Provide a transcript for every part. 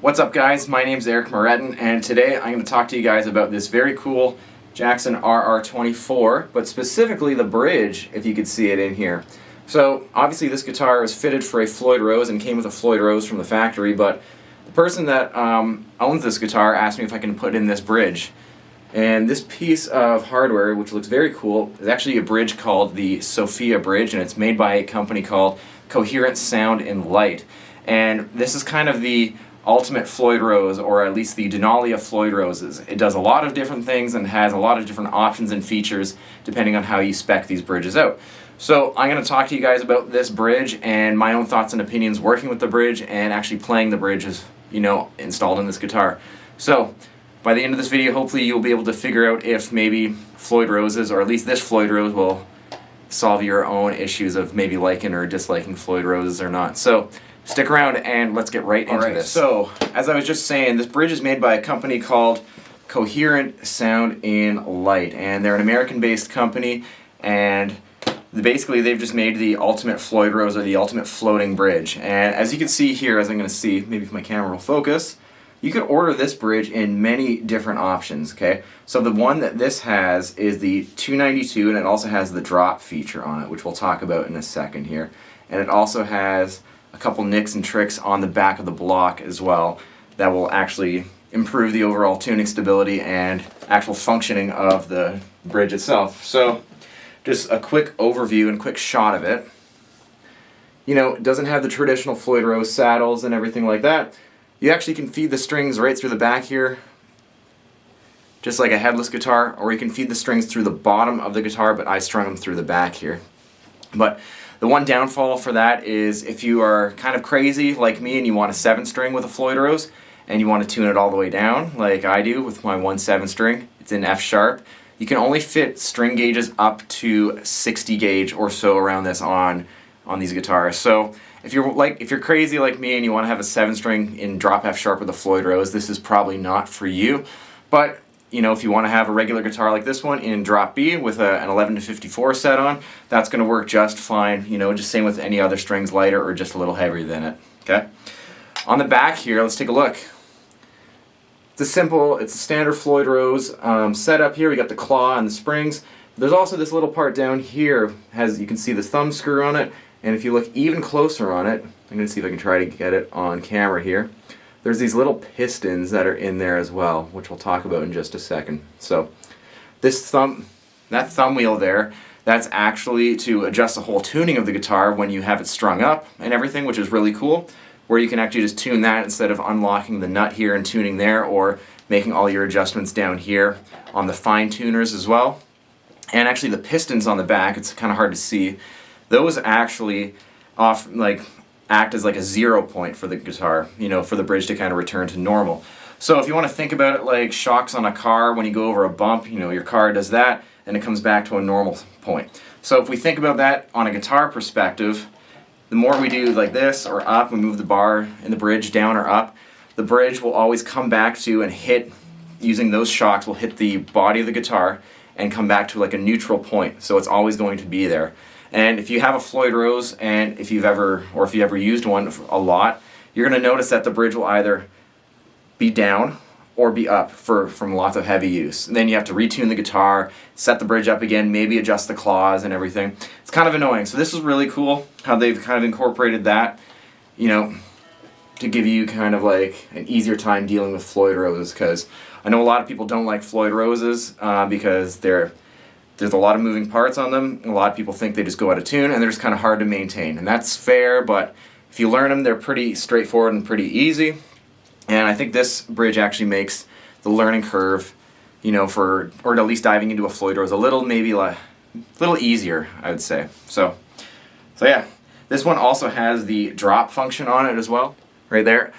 What's up guys, my name's Eric Moretin and today I'm going to talk to you guys about this very cool Jackson RR24, but specifically the bridge, if you could see it in here. So obviously this guitar is fitted for a Floyd Rose and came with a Floyd Rose from the factory, but the person that owns this guitar asked me if I can put in this bridge. And this piece of hardware, which looks very cool, is actually a bridge called the Sophia bridge, and it's made by a company called Coherent Sound and Light. And this is kind of the ultimate Floyd Rose, or at least the Denali of Floyd Roses. It does a lot of different things and has a lot of different options and features depending on how you spec these bridges out. So I'm going to talk to you guys about this bridge and my own thoughts and opinions working with the bridge and actually playing the bridge as, you know, installed in this guitar. So by the end of this video, hopefully you'll be able to figure out if maybe Floyd Roses, or at least this Floyd Rose, will solve your own issues of maybe liking or disliking Floyd Roses or not. So stick around and let's get right into this. So, as I was just saying, this bridge is made by a company called Coherent Sound and Light, and they're an American-based company, and basically they've just made the ultimate Floyd Rose, or the ultimate floating bridge. And as you can see here, as I'm going to see, maybe if my camera will focus, you can order this bridge in many different options, okay? So the one that this has is the 292, and it also has the drop feature on it, which we'll talk about in a second here. And it also has a couple nicks and tricks on the back of the block as well that will actually improve the overall tuning stability and actual functioning of the bridge itself. So just a quick overview and quick shot of it. You know, it doesn't have the traditional Floyd Rose saddles and everything like that. You actually can feed the strings right through the back here, just like a headless guitar, or you can feed the strings through the bottom of the guitar, but I strung them through the back here. But the one downfall for that is if you are kind of crazy like me and you want a 7-string with a Floyd Rose and you want to tune it all the way down like I do with my 1 7-string, it's in F sharp, you can only fit string gauges up to 60 gauge or so around this on these guitars. So if you're crazy like me and you want to have a 7-string in drop F sharp with a Floyd Rose, this is probably not for you. But you know, if you want to have a regular guitar like this one in drop B with an 11 to 54 set on, that's going to work just fine. You know, just same with any other strings lighter or just a little heavier than it. Okay. On the back here, let's take a look. It's a standard Floyd Rose setup here. We got the claw and the springs. There's also this little part down here. You can see the thumb screw on it, and if you look even closer on it, I'm going to see if I can try to get it on camera here. There's these little pistons that are in there as well, which we'll talk about in just a second. So that thumb wheel there, that's actually to adjust the whole tuning of the guitar when you have it strung up and everything, which is really cool, where you can actually just tune that instead of unlocking the nut here and tuning there, or making all your adjustments down here on the fine tuners as well. And actually the pistons on the back, it's kind of hard to see, those actually act as like a 0 point for the guitar, you know, for the bridge to kind of return to normal. So if you want to think about it like shocks on a car, when you go over a bump, you know, your car does that and it comes back to a normal point. So if we think about that on a guitar perspective, the more we do like this or up, we move the bar in the bridge down or up, the bridge will always come back to and hit, using those shocks, will hit the body of the guitar and come back to like a neutral point. So it's always going to be there. And if you have a Floyd Rose, and if you've ever used one a lot, you're going to notice that the bridge will either be down or be up from lots of heavy use. And then you have to retune the guitar, set the bridge up again, maybe adjust the claws and everything. It's kind of annoying. So this is really cool how they've kind of incorporated that, you know, to give you kind of like an easier time dealing with Floyd Roses, because I know a lot of people don't like Floyd Roses because there's a lot of moving parts on them. A lot of people think they just go out of tune and they're just kind of hard to maintain. And that's fair, but if you learn them, they're pretty straightforward and pretty easy. And I think this bridge actually makes the learning curve, you know, or at least diving into a Floyd Rose a little easier, I would say. So yeah, this one also has the drop function on it as well, right there.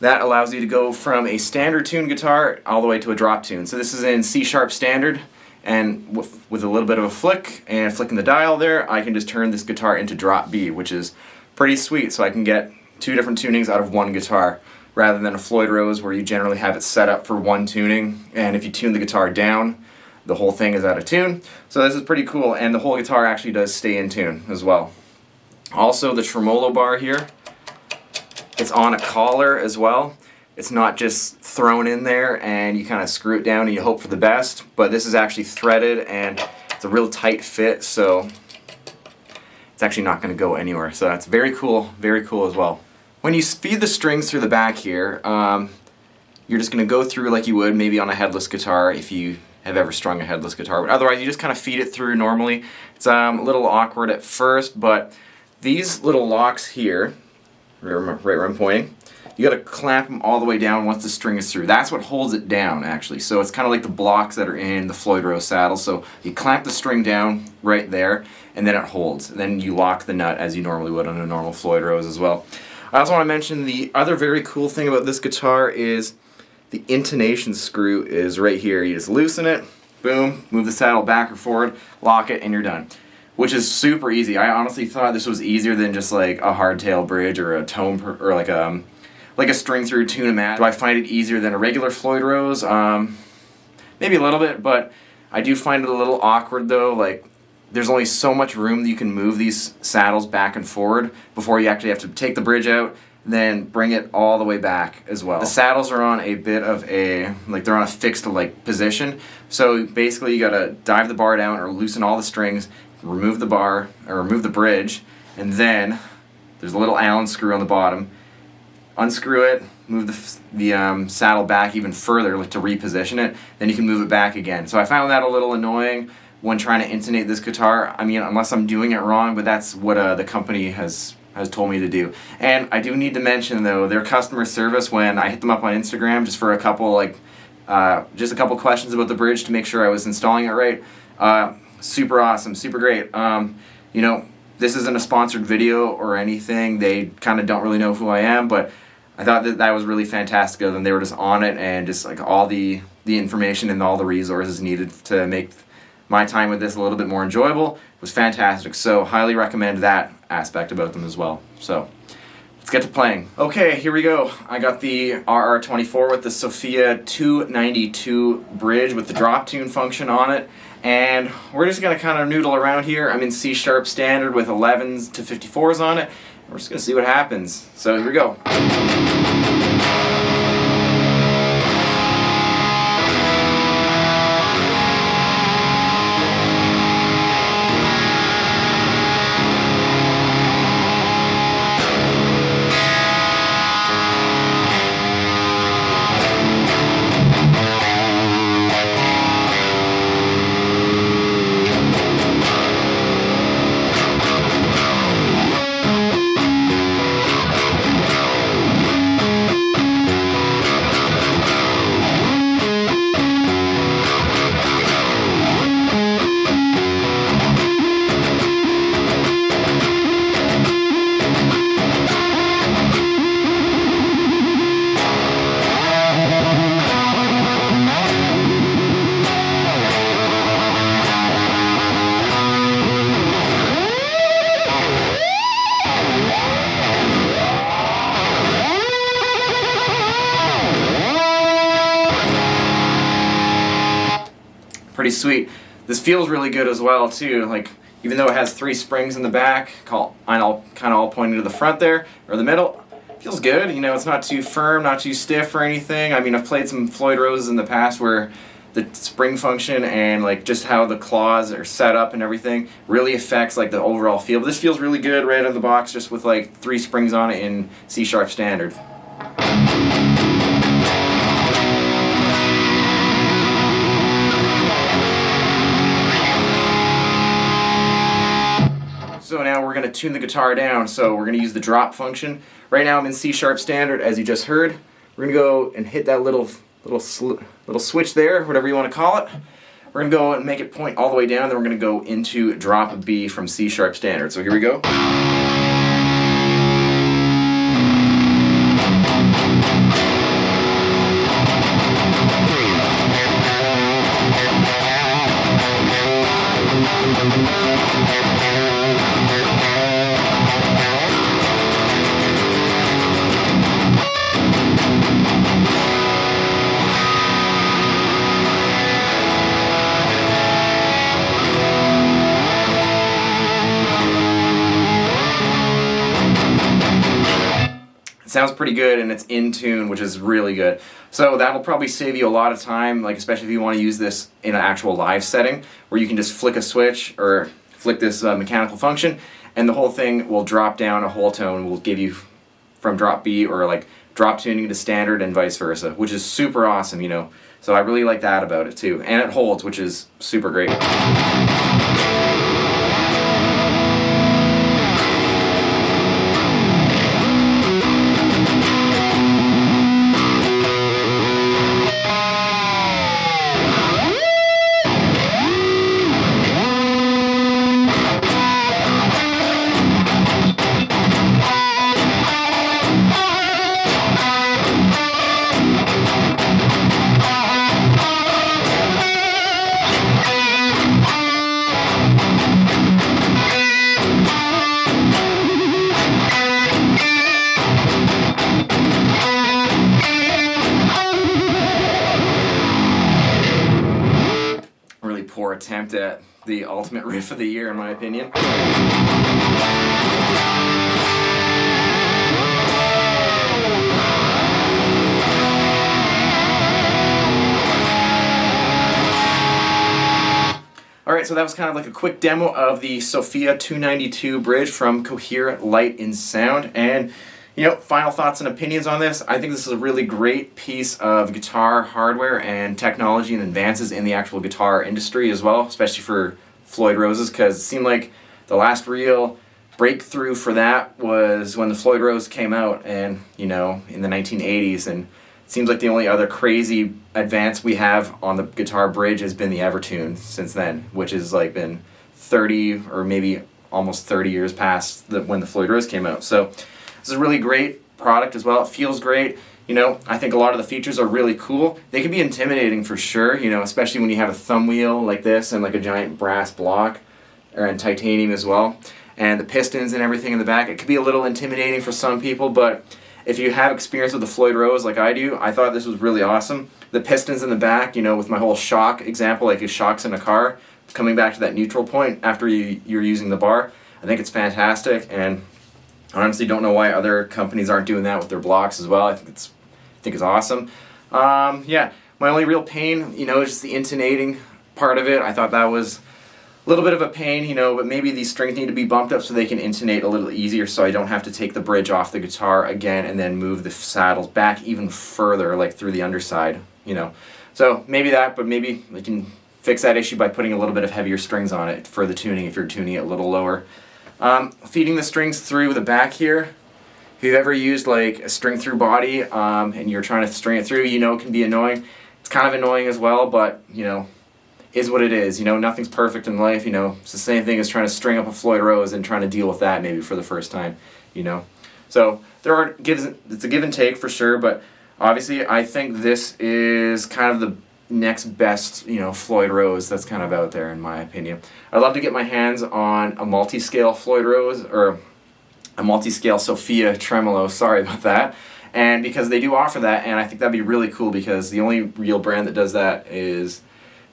That allows you to go from a standard tune guitar all the way to a drop tune. So this is in C sharp standard. And with a little bit of a flick and flicking the dial there, I can just turn this guitar into drop B, which is pretty sweet. So I can get 2 different tunings out of one guitar, rather than a Floyd Rose where you generally have it set up for one tuning, and if you tune the guitar down, the whole thing is out of tune. So this is pretty cool, and the whole guitar actually does stay in tune as well. Also the tremolo bar here, it's on a collar as well. it's not just thrown in there and you kind of screw it down and you hope for the best, but this is actually threaded and it's a real tight fit, so it's actually not going to go anywhere. So that's very cool as well. When you feed the strings through the back here, you're just going to go through like you would maybe on a headless guitar if you have ever strung a headless guitar, but otherwise you just kind of feed it through normally. It's a little awkward at first, but these little locks here, right where I'm pointing, you got to clamp them all the way down once the string is through. That's what holds it down, actually. So it's kind of like the blocks that are in the Floyd Rose saddle. So you clamp the string down right there, and then it holds. And then you lock the nut as you normally would on a normal Floyd Rose as well. I also want to mention the other very cool thing about this guitar is the intonation screw is right here. You just loosen it, boom, move the saddle back or forward, lock it, and you're done. Which is super easy. I honestly thought this was easier than just like a hardtail bridge or a tone or like a string through tuna mat. Do I find it easier than a regular Floyd Rose? Maybe a little bit, but I do find it a little awkward though. Like, there's only so much room that you can move these saddles back and forward before you actually have to take the bridge out, then bring it all the way back as well. The saddles are on a bit of a, like they're on a fixed like position. So basically you gotta dive the bar down or loosen all the strings, remove the bar, or remove the bridge, and then there's a little Allen screw on the bottom. Unscrew it, move the saddle back even further like, to reposition it, then you can move it back again. So I found that a little annoying when trying to intonate this guitar. I mean, unless I'm doing it wrong, but that's what the company has told me to do. And I do need to mention though, their customer service, when I hit them up on Instagram just for a couple just a couple questions about the bridge to make sure I was installing it right, super awesome, super great. You know, this isn't a sponsored video or anything. They kind of don't really know who I am, but I thought that was really fantastic of them. They were just on it, and just like all the information and all the resources needed to make my time with this a little bit more enjoyable was fantastic. So highly recommend that aspect about them as well. So let's get to playing. Okay, here we go. I got the RR24 with the Sophia 292 bridge with the drop tune function on it. And we're just going to kind of noodle around here. I'm in C sharp standard with 11s to 54s on it. We're just going to see what happens. So here we go. Pretty sweet. This feels really good as well too. Like, even though it has 3 springs in the back, kind of all pointing to the front there or the middle, feels good. You know, it's not too firm, not too stiff or anything. I mean, I've played some Floyd Roses in the past where the spring function and like just how the claws are set up and everything really affects like the overall feel. But this feels really good right out of the box, just with like 3 springs on it in C sharp standard. So now we're going to tune the guitar down. So we're going to use the drop function. Right now I'm in C sharp standard, as you just heard. We're going to go and hit that little switch there, whatever you want to call it. We're going to go and make it point all the way down. Then we're going to go into drop B from C sharp standard. So here we go. sounds pretty good, and it's in tune, which is really good. So that'll probably save you a lot of time, like especially if you want to use this in an actual live setting, where you can just flick a switch or flick this mechanical function, and the whole thing will drop down a whole tone, will give you from drop B or like drop tuning to standard and vice versa, which is super awesome, you know. So I really like that about it too. And it holds, which is super great. Poor attempt at the ultimate riff of the year, in my opinion. Alright, so that was kind of like a quick demo of the Sophia 292 bridge from Coherent Light in Sound. And you know, final thoughts and opinions on this. I think this is a really great piece of guitar hardware and technology and advances in the actual guitar industry as well, especially for Floyd Roses, because it seemed like the last real breakthrough for that was when the Floyd Rose came out, and you know, in the 1980s, and it seems like the only other crazy advance we have on the guitar bridge has been the Evertune since then, which has like been 30 or maybe almost 30 years past when the Floyd Rose came out. So this is a really great product as well. It feels great. You know, I think a lot of the features are really cool. They can be intimidating for sure, you know, especially when you have a thumb wheel like this and like a giant brass block, and titanium as well. And the pistons and everything in the back. It could be a little intimidating for some people, but if you have experience with the Floyd Rose like I do, I thought this was really awesome. The pistons in the back, you know, with my whole shock example, like your shocks in a car, coming back to that neutral point after you're using the bar, I think it's fantastic. And I honestly don't know why other companies aren't doing that with their blocks as well. I think it's awesome. Yeah, my only real pain, you know, is just the intonating part of it. I thought that was a little bit of a pain, you know, but maybe these strings need to be bumped up so they can intonate a little easier, so I don't have to take the bridge off the guitar again and then move the saddles back even further, like through the underside, you know. So maybe that, but maybe we can fix that issue by putting a little bit of heavier strings on it for the tuning if you're tuning it a little lower. Feeding the strings through the back here. If you've ever used like a string through body and you're trying to string it through, you know it can be annoying. It's kind of annoying as well, but you know, is what it is. You know, nothing's perfect in life. You know, it's the same thing as trying to string up a Floyd Rose and trying to deal with that maybe for the first time. You know, so it's a give and take for sure. But obviously, I think this is kind of the next best, you know, Floyd Rose that's kind of out there in my opinion. I'd love to get my hands on a multi-scale Floyd Rose or a multi-scale Sophia tremolo, sorry about that, and because they do offer that, and I think that'd be really cool because the only real brand that does that is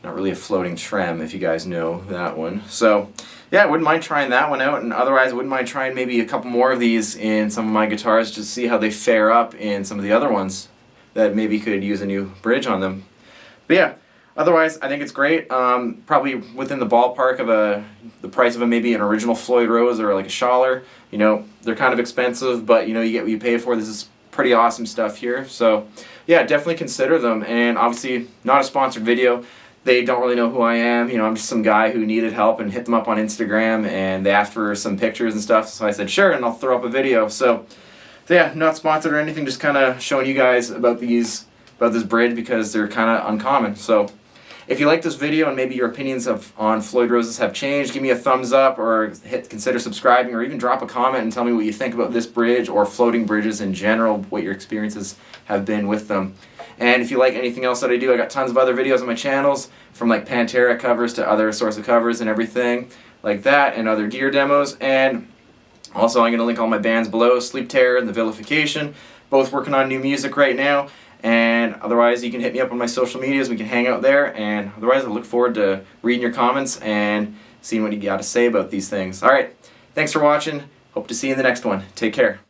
not really a floating trem, if you guys know that one. So yeah, I wouldn't mind trying that one out, and otherwise I wouldn't mind trying maybe a couple more of these in some of my guitars just to see how they fare up in some of the other ones that maybe could use a new bridge on them. But yeah, otherwise I think it's great. Probably within the ballpark of the price of maybe an original Floyd Rose or like a Schaller. You know, they're kind of expensive, but you know, you get what you pay for. This is pretty awesome stuff here. So yeah, definitely consider them. And obviously not a sponsored video. They don't really know who I am. You know, I'm just some guy who needed help and hit them up on Instagram, and they asked for some pictures and stuff. So I said sure, and I'll throw up a video. So yeah, not sponsored or anything, just kind of showing you guys about this bridge because they're kind of uncommon. So if you like this video and maybe your opinions on Floyd Roses have changed, give me a thumbs up or consider subscribing, or even drop a comment and tell me what you think about this bridge or floating bridges in general, what your experiences have been with them. And if you like anything else that I do, I got tons of other videos on my channels, from like Pantera covers to other sorts of covers and everything like that, and other gear demos. And also I'm going to link all my bands below, Sleep Terror and the Vilification, both working on new music right now. And otherwise you can hit me up on my social medias, we can hang out there, and otherwise I look forward to reading your comments and seeing what you got to say about these things. Alright, thanks for watching, hope to see you in the next one. Take care.